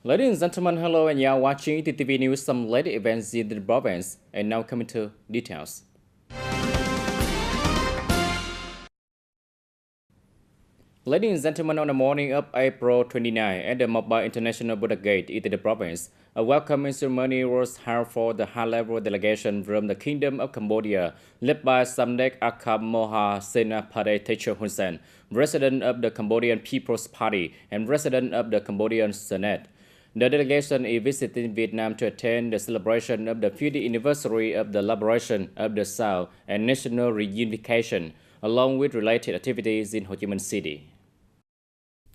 Ladies and gentlemen, hello, and you are watching TTV News, some latest events in the province, and now coming to details. Ladies and gentlemen, on the morning of April 29, at the Mobile International Border Gate in the province, a welcoming ceremony was held for the high-level delegation from the Kingdom of Cambodia, led by Samdech Akam Moha Senapade Techo Hun Sen, resident of the Cambodian People's Party and resident of the Cambodian Senate. The delegation is visiting Vietnam to attend the celebration of the 50th anniversary of the liberation of the South and national reunification, along with related activities in Ho Chi Minh City.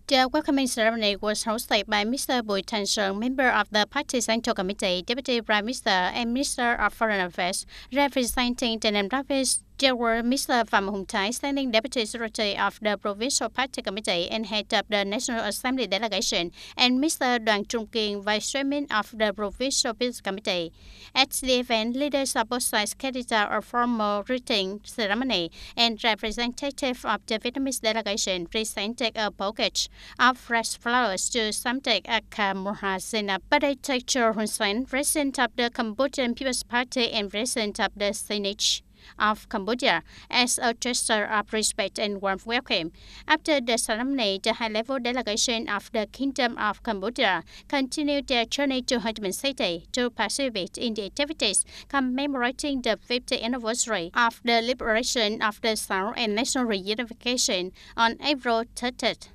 The welcoming ceremony was hosted by Mr. Bùi Thanh Sơn, member of the Party Central Committee, Deputy Prime Minister and Minister of Foreign Affairs, representing the Nam Province. There were Mr. Phạm Hùng Thái, Standing Deputy Secretary of the Provincial Party Committee and Head of the National Assembly Delegation, and Mr. Đoàn Trung Kiên, Vice Chairman of the Provincial Peace Committee. At the event, leaders of both sides carried out a formal greeting ceremony, and representatives of the Vietnamese delegation presented a bouquet of fresh flowers to Samdech Akam Moha Senapade Techo Hun Sen, President of the Cambodian People's Party and President of the Senate of Cambodia, as a gesture of respect and warm welcome. After the ceremony, the high-level delegation of the Kingdom of Cambodia continued their journey to Ho Chi Minh City to participate in the activities commemorating the 50th anniversary of the liberation of the South and national reunification on April 30th.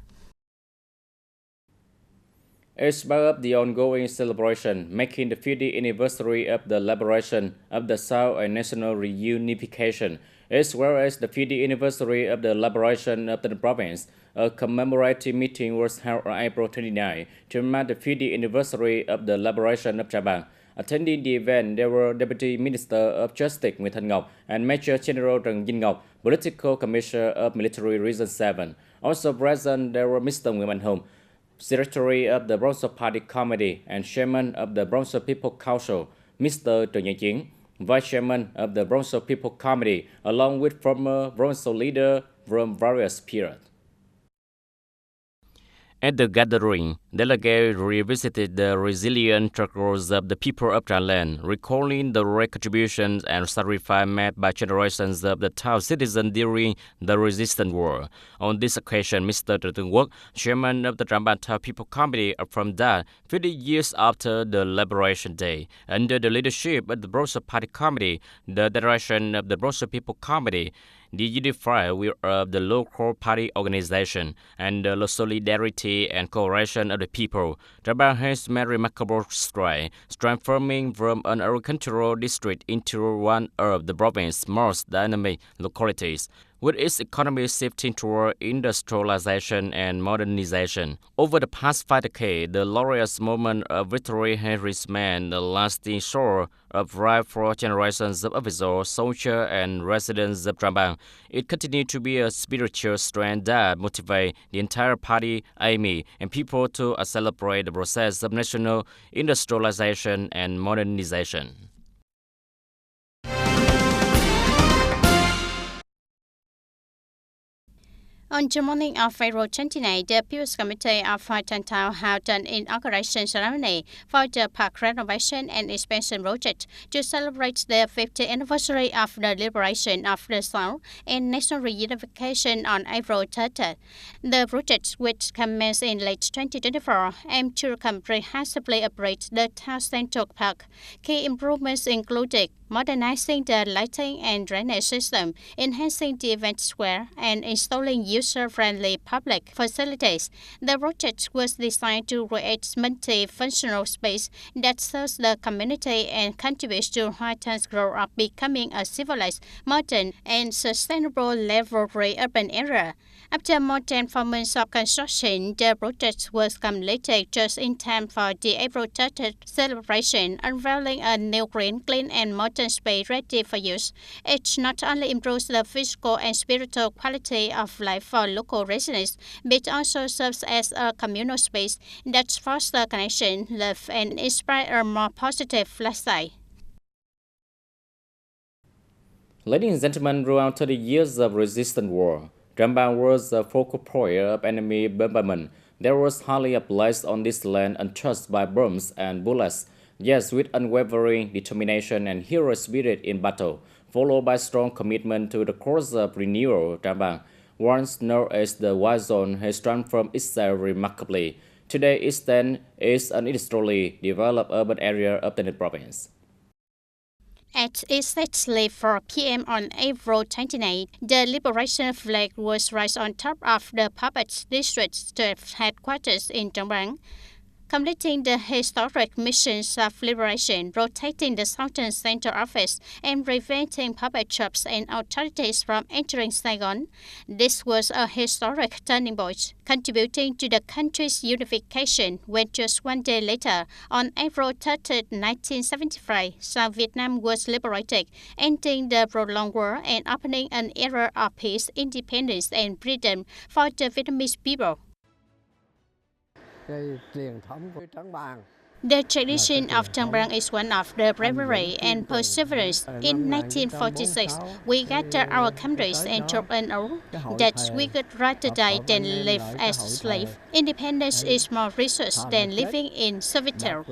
As part of the ongoing celebration, making the 50th anniversary of the liberation of the South and national reunification, as well as the 50th anniversary of the liberation of the province, a commemorative meeting was held on April 29 to mark the 50th anniversary of the liberation of Trà Bàng. Attending the event, there were Deputy Minister of Justice Nguyễn Thanh Ngọc and Major General Trần Vinh Ngọc, Political Commissioner of Military Region 7. Also present, there were Mr. Nguyễn Mạnh Hùng, Secretary of the Provincial Party Committee and Chairman of the Provincial People Council, Mr. TayNinhTVToday, Vice Chairman of the Provincial People Committee, along with former provincial leaders from various periods. At the gathering, delegates revisited the resilient struggles of the people of Thailand, recalling the great contributions and sacrifice made by generations of the Thai citizens during the resistance war. On this occasion, Mr. Trần Tương Quốc, chairman of the Trà Bàng Thai People Committee, affirmed that 50 years after the Liberation Day, under the leadership of the Provincial Party Committee, the direction of the Provincial People Committee, the unified will of the local party organization, and the solidarity and cooperation of the people, Trà Bàng has made remarkable strides, transforming from an agricultural district into one of the province's most dynamic localities, with its economy shifting toward industrialization and modernization. Over the past 5 decades, the glorious moment of victory has remained the lasting source of pride for generations of officers, soldiers, and residents of Trà Bàng. It continues to be a spiritual strength that motivates the entire party, army, and people to celebrate the process of national industrialization and modernization. On the morning of April 29, the People's Committee of Tan Thao held an inauguration ceremony for the park renovation and expansion project to celebrate the 50th anniversary of the liberation of the South and national reunification on April 30th. The project, which commenced in late 2024, aimed to comprehensively upgrade the town central park. Key improvements included modernizing the lighting and drainage system, enhancing the event square, and installing user-friendly public facilities. The project was designed to create multi-functional space that serves the community and contributes to Hoa Than's growth of becoming a civilized, modern, and sustainable level-free urban area. After more than 4 months of construction, the project was completed just in time for the April 30th celebration, unveiling a new green, clean, and modern space ready for use. It not only improves the physical and spiritual quality of life for local residents, but also serves as a communal space that fosters connection, love, and inspires a more positive lifestyle. Ladies and gentlemen, throughout 30 years of resistance war, Trà Bàng was a focal point of enemy bombardment, There was hardly a place on this land untouched by bombs and bullets, yes, with unwavering determination and hero spirit in battle, followed by strong commitment to the cause of renewal. Trang Bang, once known as the War Zone, has transformed itself remarkably. Today, it stands as an industrially developed urban area of the province. At exactly 4 p.m. on April 29, the liberation flag was raised on top of the puppet district staff headquarters in Trang Bang, completing the historic missions of liberation, rotating the Southern Central Office, and preventing puppet shops and authorities from entering Saigon. This was a historic turning point, contributing to the country's unification when just one day later, on April 30, 1975, South Vietnam was liberated, ending the prolonged war and opening an era of peace, independence, and freedom for the Vietnamese people. The tradition of Trang Bang is one of the bravery and perseverance. In 1946, we gathered our comrades and took an oath that we would rather die than live as slaves. Independence is more precious than living in servitude.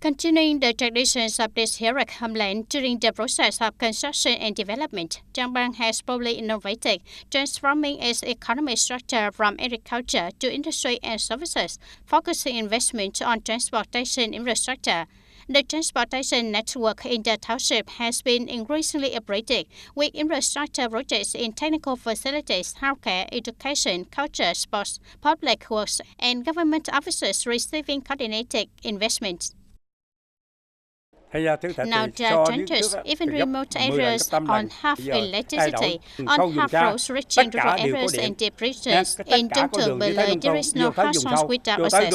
Continuing the traditions of this heroic homeland during the process of construction and development, Trang Bang has boldly innovated, transforming its economic structure from agriculture to industry and services, focusing investment on transportation infrastructure. The transportation network in the township has been increasingly upgraded, with infrastructure projects in technical facilities, healthcare, education, culture, sports, public works, and government offices receiving coordinated investments. Now there are changes, even remote areas on half electricity, on half roads reaching rural areas and deep regions. In Trung Thường, there is no households without access.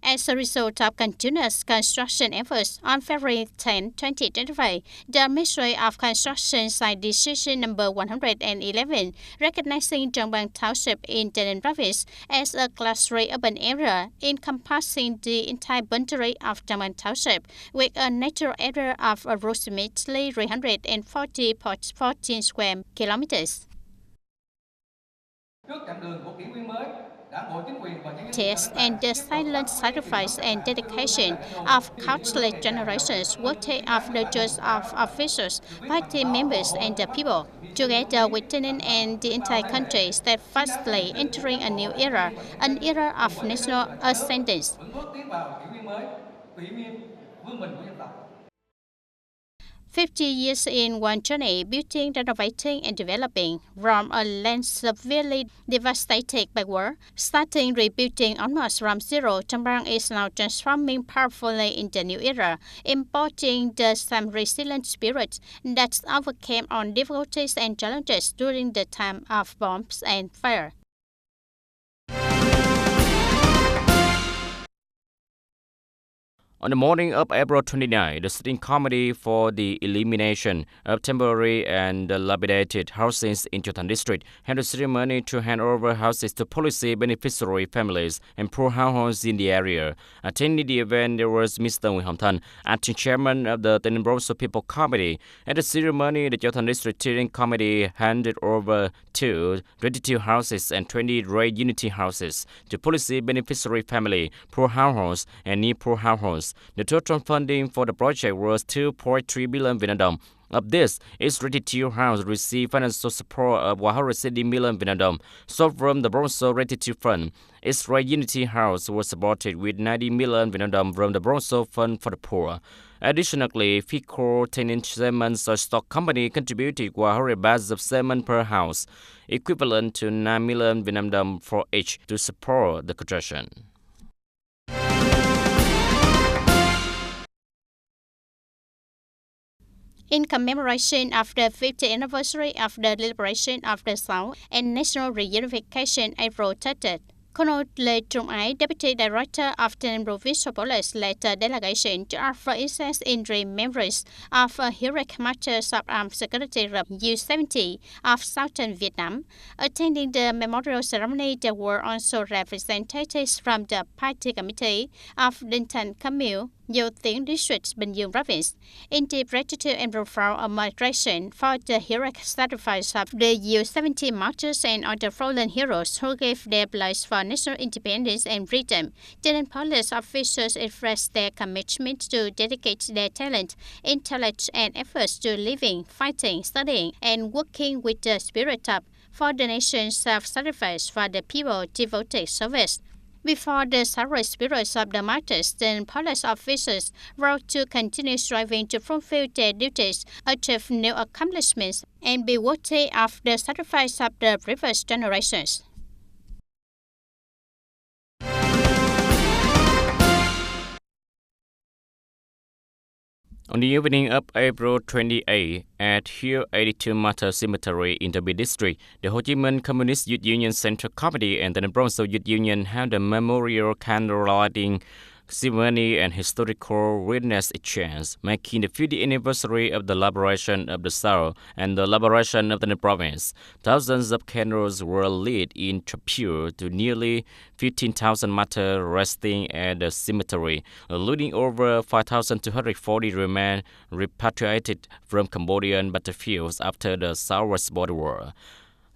As a result of continuous construction efforts, on February 10, 2025, the Ministry of Construction signed Decision number 111, recognizing Trang Bang Township in TayNinhTV Province as a Class 3 urban area, encompassing the entire boundary of Trang Bang Township, with a natural area of approximately 340.14 square kilometers. Tears and the silent sacrifice and dedication of countless generations worthy of the judges of officials, party members, and the people, together with TayNinhTV and the entire country, steadfastly entering a new era, an era of national ascendance. 50 years in one journey, building, renovating, and developing from a land severely devastated by war, starting rebuilding almost from zero. Trang Bang is now transforming powerfully in the new era, embodying the same resilient spirit that overcame all difficulties and challenges during the time of bombs and fire. On the morning of April 29, the sitting committee for the elimination of temporary and dilapidated houses in Chu Thanh District held a ceremony to hand over houses to policy beneficiary families and poor households in the area. Attending the event, there was Mr. Nguyen Hồng Thanh, acting chairman of the TayNinhTV People Committee. At the ceremony, the Chu Thanh District Steering Committee handed over 22 houses and 20 Ray Unity houses to policy beneficiary family, poor households, and near-poor households. The total funding for the project was 2.3 billion Vietnam dong. Of this, its 32 houses received financial support of 160 million Vietnam dong. So from the Bronzo Gratitude Fund, its Ray Unity House was supported with 90 million Vietnam dong from the Bronzo Fund for the Poor. Additionally, FICO TayNinhTV Salmon Stock Company contributed 100 bags of salmon per house, equivalent to 9 million Vietnam dong for each, to support the construction. In commemoration of the 50th anniversary of the liberation of the South and national reunification April 30th, Colonel Lê Trung Ái, Deputy Director of the Provincial Police, led a delegation to offer incense in remembrance of heroic martyrs of Armed Security Group U-70 of Southern Vietnam. Attending the memorial ceremony, there were also representatives from the Party Committee of Đình Thành Commune, Nhiều Tiếng District, Bình Dương Province, in the gratitude and profile of migration for the heroic sacrifice of the U-17 martyrs and other fallen heroes who gave their lives for national independence and freedom. Then police officers expressed their commitment to dedicate their talent, intellect, and efforts to living, fighting, studying, and working with the spirit of for the nation's self-sacrifice for the people devoted service. Before the sacred spirits of the martyrs, then police officers vowed to continue striving to fulfill their duties, achieve new accomplishments, and be worthy of the sacrifice of the previous generations. On the evening of April 28, at Hill 82 Martyr Cemetery in the B District, the Ho Chi Minh Communist Youth Union Central Committee and the Bronzo Youth Union held a memorial candlelighting ceremony and historical witness exchange, marking the 50th anniversary of the liberation of the South and the liberation of the province. Thousands of candles were lit in tribute to nearly 15,000 martyrs resting at the cemetery, including over 5,240 remains repatriated from Cambodian battlefields after the Southwest Border War.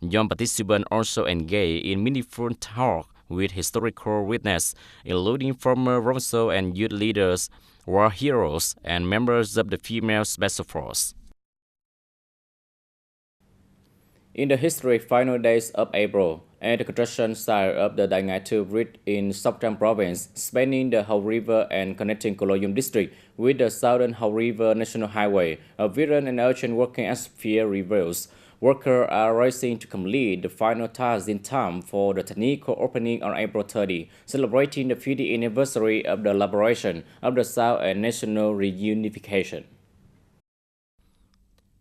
Young participants also engaged in meaningful talk with historical witnesses, including former Bronzo and youth leaders, war heroes, and members of the female special force. In the historic final days of April, at the construction site of the TayNinhTV Bridge in Sóc Trăng Province, spanning the Hậu River and connecting Coloyum District with the Southern Hậu River National Highway, a vibrant and urgent working atmosphere reveals. Workers are racing to complete the final tasks in time for the technical opening on April 30, celebrating the 50th anniversary of the liberation of the South and national reunification.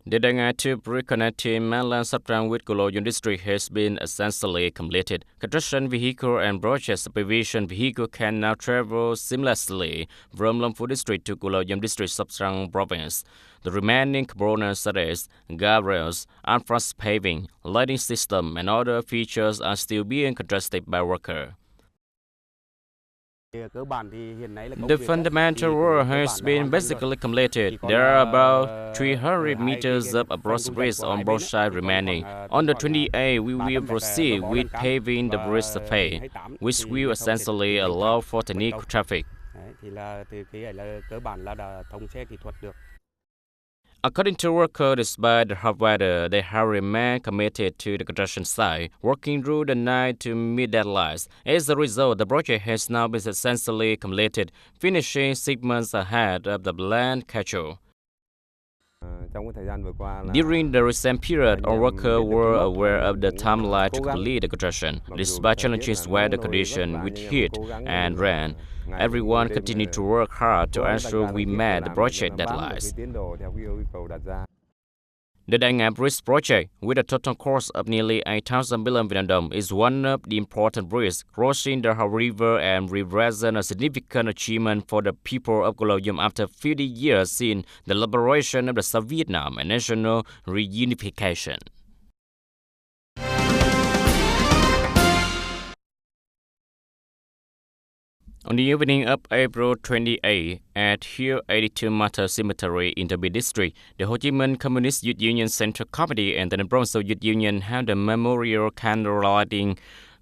The TayNinhTV Bridge connecting mainland Sóc Trăng with Coloyum District has been essentially completed. Construction vehicle and project supervision vehicle can now travel seamlessly from Long Phu District to Coloyum District, Sóc Trăng Province. The remaining components such as guardrails, unfrost paving, lighting system, and other features are still being constructed by workers. The fundamental work has been basically completed. There are about 300 meters of approach bridge on both sides remaining. On the 28th, we will proceed with paving the bridge surface, which will essentially allow for technical traffic. According to workers, despite the hot weather, they have remained committed to the construction site, working through the night to meet deadlines. As a result, the project has now been essentially completed, finishing 6 months ahead of the planned schedule. During the recent period, our workers were aware of the timeline to complete the construction. Despite challenging weather conditions with heat and rain, everyone continued to work hard to ensure we met the project deadlines. The TayNinhTV Bridge project, with a total cost of nearly 8,000 billion Vietnam dong, is one of the important bridges crossing the Hậu River and represents a significant achievement for the people of Coloyum after 50 years since the liberation of the South Vietnam and national reunification. On the evening of April 28, at Hill 82 Martyr Cemetery in the B District, the Ho Chi Minh Communist Youth Union Central Committee and the Bronzo Youth Union held a memorial candlelighting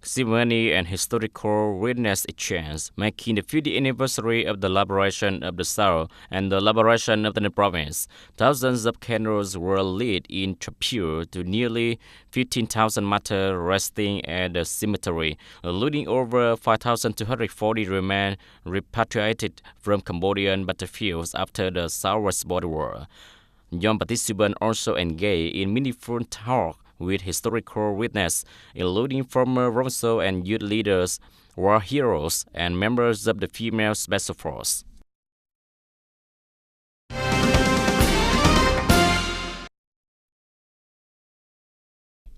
ceremony and historical witness exchange, marking the 50th anniversary of the liberation of the South and the liberation of the province. Thousands of candles were lit in tribute to nearly 15,000 martyrs resting at the cemetery, including over 5,240 remains repatriated from Cambodian battlefields after the Southwest Border War. Young participants also engaged in meaningful talk with historical witnesses, including former Bronzo and youth leaders, war heroes, and members of the female special force.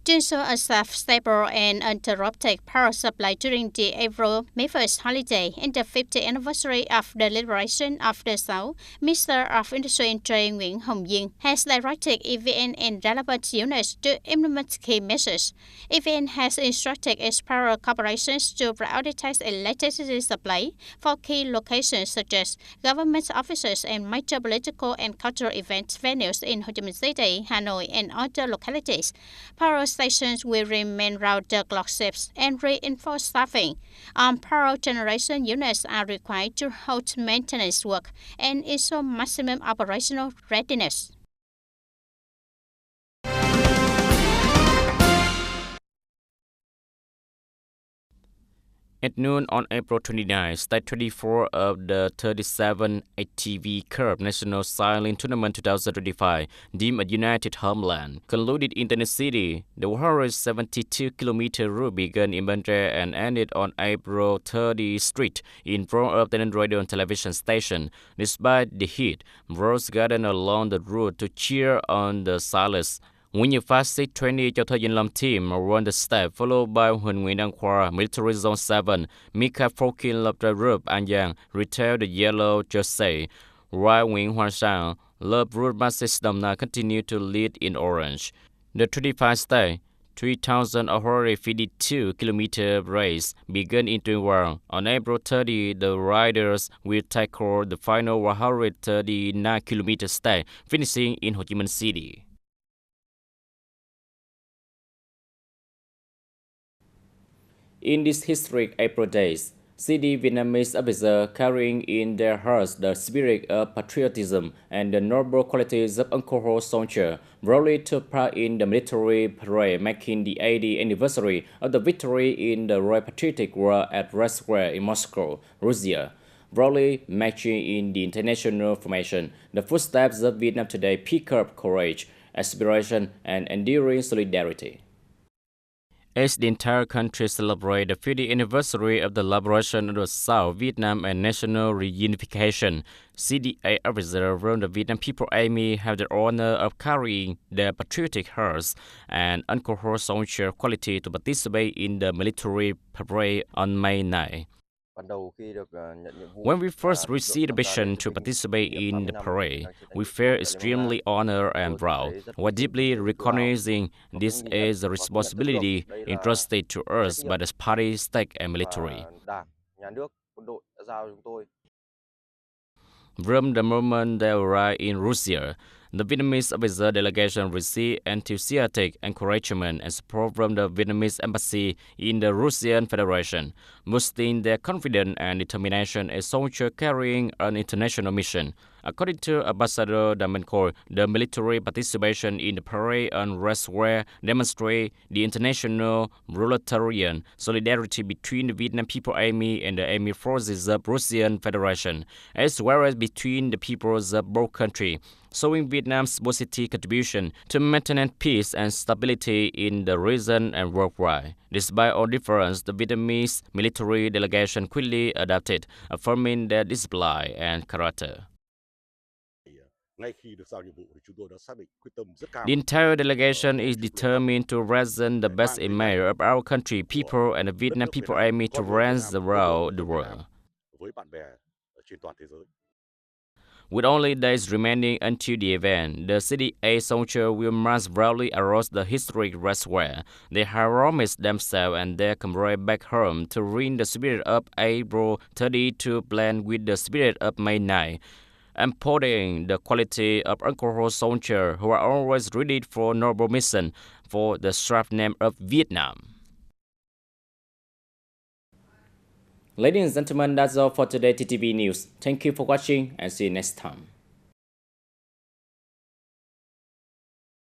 To ensure a safe, stable, and uninterrupted power supply during the April May 1st holiday and the 50th anniversary of the liberation of the South, Minister of Industry and Trade Nguyễn Hồng Diên has directed EVN and relevant units to implement key measures. EVN has instructed its power corporations to prioritize electricity supply for key locations such as government offices and major political and cultural event venues in Ho Chi Minh City, Hanoi, and other localities. Power stations will remain round the clock shifts and reinforce staffing. Power generation units are required to hold maintenance work and ensure maximum operational readiness. At noon on April 29, Stage 24 of the 37 ATV Cup National Sailing Tournament 2025, deemed a united homeland, concluded in the city. The 172-kilometer route began in Bandra and ended on April 30 Street in front of the radio and television station. Despite the heat, Rose gathered along the route to cheer on the sailors. Nguyễn Như Phát 620 cho Thơ Dinh Lâm team won the step, followed by Huỳnh Nguyễn Đăng Khoa, Military Zone 7. Mika Fokin left the group and Yang retailed the yellow jersey, while Nguyễn Hoàng Sang, Love Route Bus System now continue to lead in orange. The 25 stage, 3,152-kilometer race began in Tuyên. On April 30, the riders will tackle the final 139-kilometer stage, finishing in Ho Chi Minh City. In these historic April days, CD Vietnamese officers carrying in their hearts the spirit of patriotism and the noble qualities of Uncle Ho soldier proudly took part in the military parade marking the 80th anniversary of the victory in the Royal Patriotic War at Red Square in Moscow, Russia. Proudly marching in the international formation, the footsteps of Vietnam today pick up courage, aspiration, and enduring solidarity. As the entire country celebrates the 50th anniversary of the liberation of the South Vietnam and national reunification, CDA officers from the Vietnam People Army have the honor of carrying their patriotic hearts and alcohol soldier quality to participate in the military parade on May 9. When we first received the mission to participate in the parade, we felt extremely honored and proud, while deeply recognizing this is a responsibility entrusted to us by the party, state, and military. From the moment they arrived in Russia, the Vietnamese officer delegation received enthusiastic encouragement and support from the Vietnamese embassy in the Russian Federation, boosting their confidence and determination as soldiers carrying an international mission. According to Ambassador Damenko, the military participation in the parade on Red Square demonstrates the international proletarian solidarity between the Vietnam People Army and the Army Forces of Russian Federation, as well as between the peoples of both countries, showing Vietnam's positive contribution to maintain peace and stability in the region and worldwide. Despite all differences, the Vietnamese military delegation quickly adapted, affirming their discipline and character. The entire delegation is determined to present the best image of our country, people, and the Vietnam People Army to friends around the world. With only days remaining until the event, the CDA soldiers will march proudly across the historic Red Square. They have promised themselves and their comrades back home to bring the spirit of April 30 to blend with the spirit of May 9, embodying the quality of alcohol soldiers who are always ready for noble mission for the strive name of Vietnam. Ladies and gentlemen, that's all for today TTV News. Thank you for watching and see you next time.